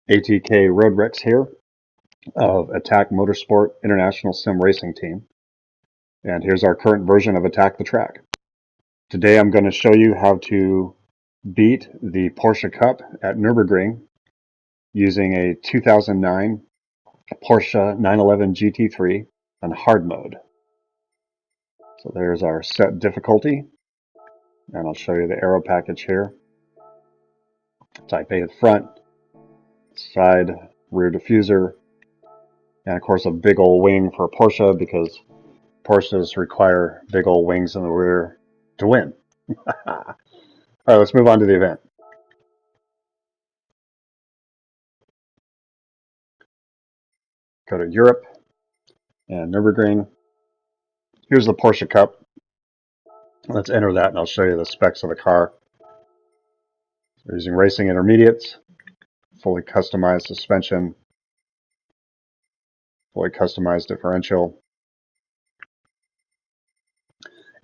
ATK Road Rex here of Attack Motorsport International Sim Racing Team. And here's our current version of Attack the Track. Today I'm going to show you how to beat the Porsche Cup at Nürburgring using a 2009 Porsche 911 GT3 on hard mode. So there's our set difficulty, and I'll show you the aero package here. Type A at the front, side, rear diffuser, and of course a big old wing for a Porsche because Porsches require big old wings in the rear to win. Alright, let's move on to the event. Go to Europe and Nürburgring. Here's the Porsche Cup. Let's enter that and I'll show you the specs of the car. We're using racing intermediates, fully customized suspension, fully customized differential.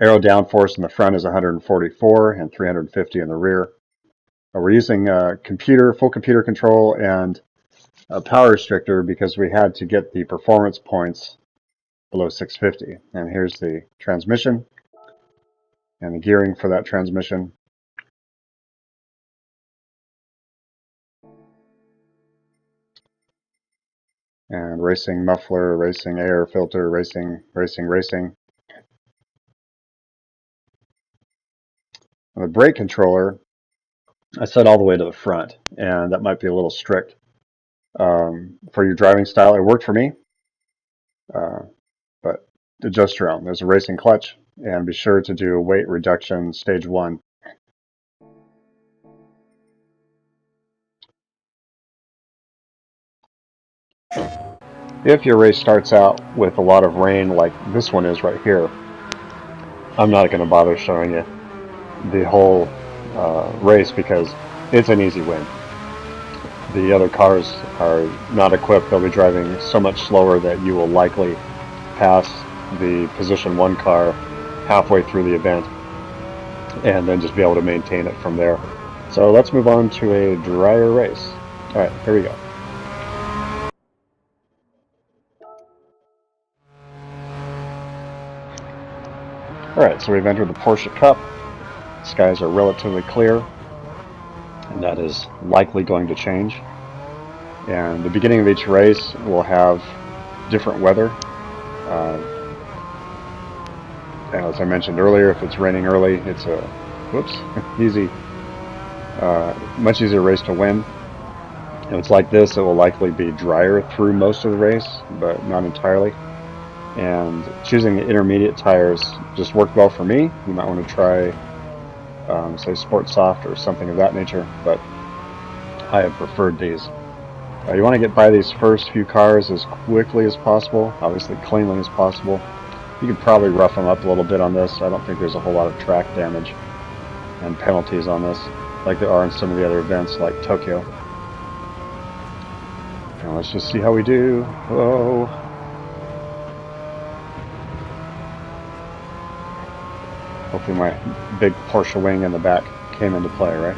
Aero downforce in the front is 144 and 350 in the rear. We're using full computer control and a power restrictor because we had to get the performance points below 650. And here's the transmission and the gearing for that transmission. And racing muffler, racing air filter, racing. And the brake controller, I set all the way to the front, and that might be a little strict for your driving style. It worked for me, but adjust your own. There's a racing clutch, and be sure to do weight reduction stage 1. If your race starts out with a lot of rain like this one is right here, I'm not going to bother showing you the whole race because it's an easy win. The other cars are not equipped. They'll be driving so much slower that you will likely pass the position 1 car halfway through the event and then just be able to maintain it from there. So let's move on to a drier race. Alright, here we go. Alright, so we've entered the Porsche Cup. Skies are relatively clear, and that is likely going to change. And the beginning of each race will have different weather. And as I mentioned earlier, if it's raining early, it's a much easier race to win. If it's like this, it will likely be drier through most of the race, but not entirely. And choosing the intermediate tires just worked well for me. You might want to try, say, Sport Soft or something of that nature, but I have preferred these. You want to get by these first few cars as quickly as possible, obviously cleanly as possible. You could probably rough them up a little bit on this. I don't think there's a whole lot of track damage and penalties on this, like there are in some of the other events like Tokyo. Now let's just see how we do. Whoa. Hopefully my big Porsche wing in the back came into play, right?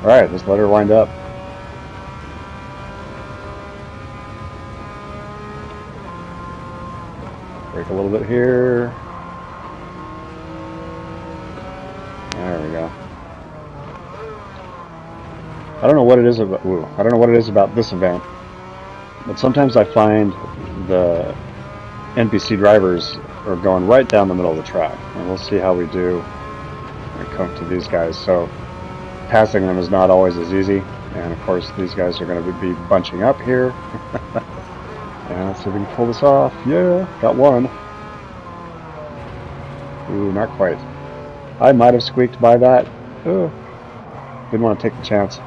Alright, let's let her wind up. Brake a little bit here. There we go. I don't know what it is about this event, but sometimes I find the NPC drivers are going right down the middle of the track, and we'll see how we do when we come to these guys. So passing them is not always as easy, and of course these guys are going to be bunching up here. And let's see if we can pull this off. Yeah, got one. Ooh, not quite. I might have squeaked by that. Oh, didn't want to take the chance.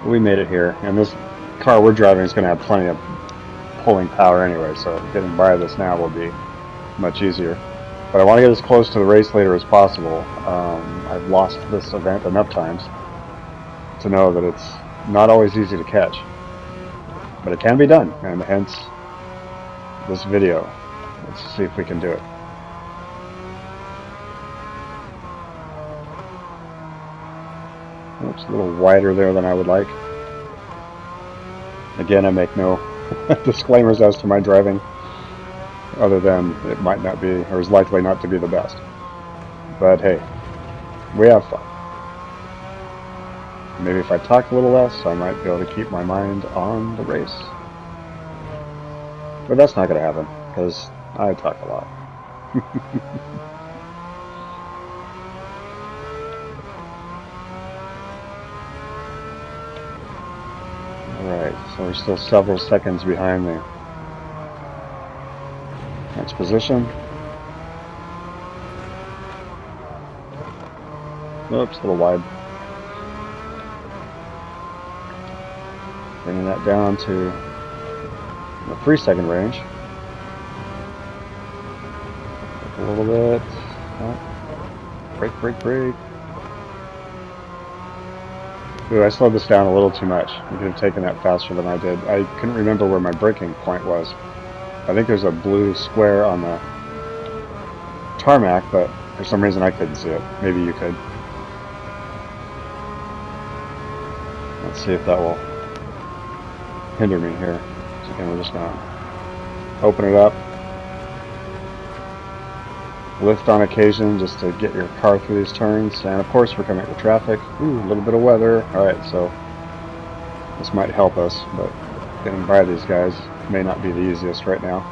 We made it here, and this car we're driving is going to have plenty of pulling power anyway, so getting by this now will be much easier. But I want to get as close to the race leader as possible. I've lost this event enough times to know that it's not always easy to catch. But it can be done, and hence this video. Let's see if we can do it. Oops, a little wider there than I would like. Again, I make no disclaimers as to my driving, other than it might not be, or is likely not to be the best. But hey, we have fun. Maybe if I talk a little less, I might be able to keep my mind on the race. But that's not going to happen, because I talk a lot. Alright, so we're still several seconds behind the next position. Oops, a little wide. Bringing that down to the 3-second range. A little bit. Oh. Brake. Ooh, I slowed this down a little too much. I could have taken that faster than I did. I couldn't remember where my braking point was. I think there's a blue square on the tarmac, but for some reason I couldn't see it. Maybe you could. Let's see if that will hinder me here. So again, we're just going to open it up. Lift on occasion just to get your car through these turns, and of course we're coming with traffic. Ooh, a little bit of weather. Alright, so this might help us, but getting by these guys may not be the easiest right now.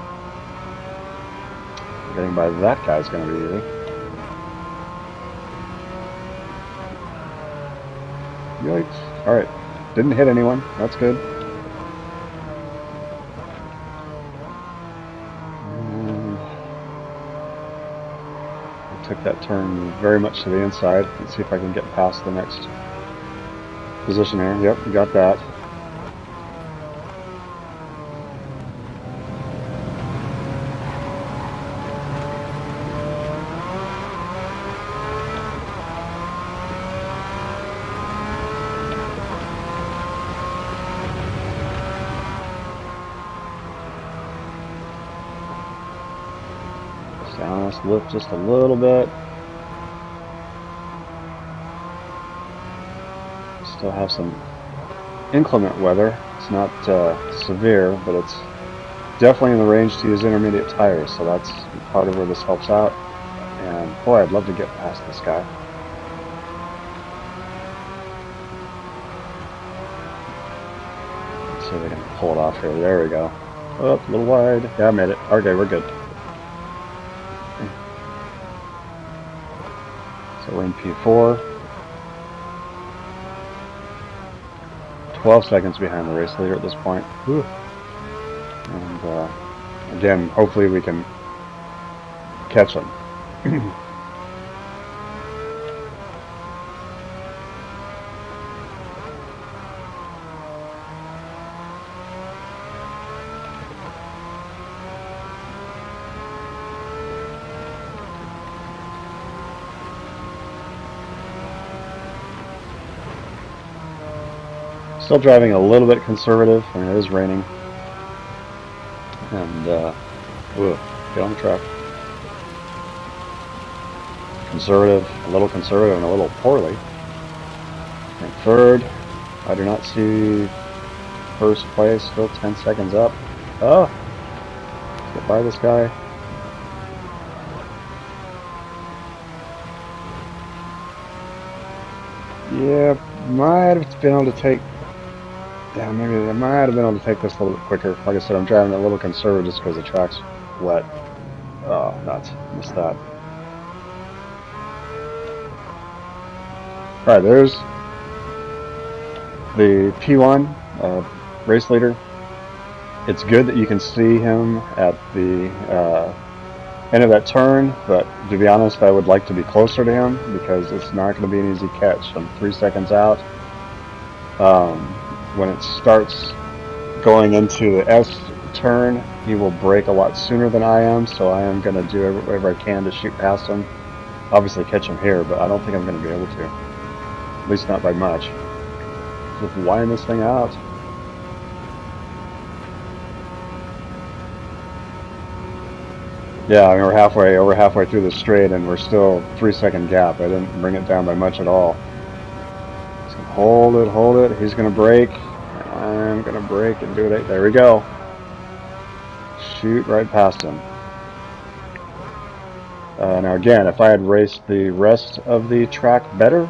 Getting by that guy's going to be easy. Yikes. Alright, didn't hit anyone. That's good. Took that turn very much to the inside. Let's see if I can get past the next position here. Yep, we got that. Down, let's lift just a little bit. Still have some inclement weather. It's not severe, but it's definitely in the range to use intermediate tires, so that's part of where this helps out. And boy, I'd love to get past this guy. Let's see if I can pull it off here. There we go. Oh, a little wide. Yeah, I made it. Okay, we're good. So we're in P4. 12 seconds behind the race leader at this point. Whew. And again, hopefully we can catch him. Still driving a little bit conservative. I mean, it is raining. And, get on the track. Conservative, a little conservative, and a little poorly. And third, I do not see first place, still 10 seconds up. Oh! Let's get by this guy. Yeah, might have been able to take... Yeah, maybe I might have been able to take this a little bit quicker. Like I said, I'm driving a little conservative just because the track's wet. Oh, nuts. Missed that. Alright, there's the P1 race leader. It's good that you can see him at the end of that turn, but to be honest, I would like to be closer to him because it's not going to be an easy catch. I'm 3 seconds out. When it starts going into the S turn, he will brake a lot sooner than I am, so I am going to do whatever I can to shoot past him. Obviously catch him here, but I don't think I'm going to be able to. At least not by much. Just wind this thing out. Yeah, I mean, we're over halfway through the straight, and we're still 3 second gap. I didn't bring it down by much at all. Hold it, hold it. He's going to brake. And I'm going to brake and do it. There we go. Shoot right past him. Now again, if I had raced the rest of the track better,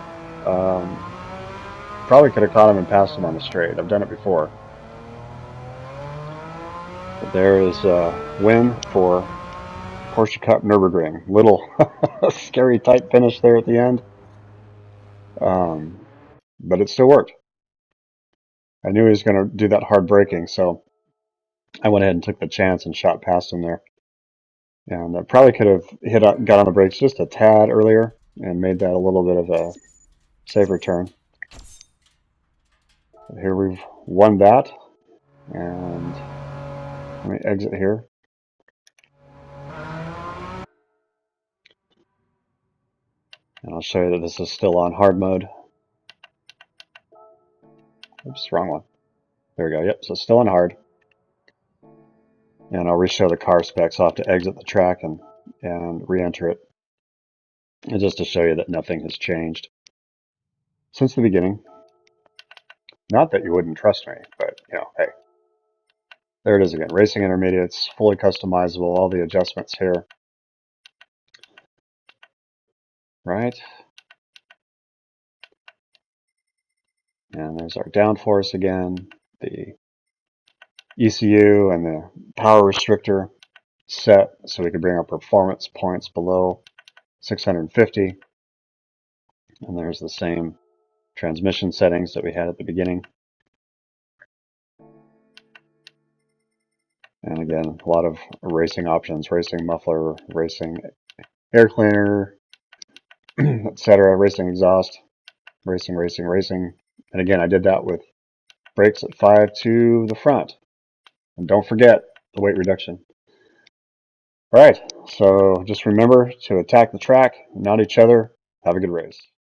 probably could have caught him and passed him on the straight. I've done it before. But there is a win for Porsche Cup Nürburgring. Little scary tight finish there at the end. But it still worked. I knew he was going to do that hard braking, so I went ahead and took the chance and shot past him there. And I probably could have got on the brakes just a tad earlier and made that a little bit of a safer turn. But here we've won that. And let me exit here. And I'll show you that this is still on hard mode. Oops, wrong one. There we go. Yep, so it's still on hard. And I'll re-show the car specs. I'll have to exit the track and re-enter it. And just to show you that nothing has changed since the beginning. Not that you wouldn't trust me, but, you know, hey. There it is again. Racing Intermediates, fully customizable, all the adjustments here. Right? And there's our downforce again, the ECU and the power restrictor set so we can bring our performance points below 650. And there's the same transmission settings that we had at the beginning. And again, a lot of racing options, racing muffler, racing air cleaner, etc., racing exhaust, racing. And again, I did that with brakes at 5 to the front. And don't forget the weight reduction. All right, so just remember to attack the track, not each other. Have a good race.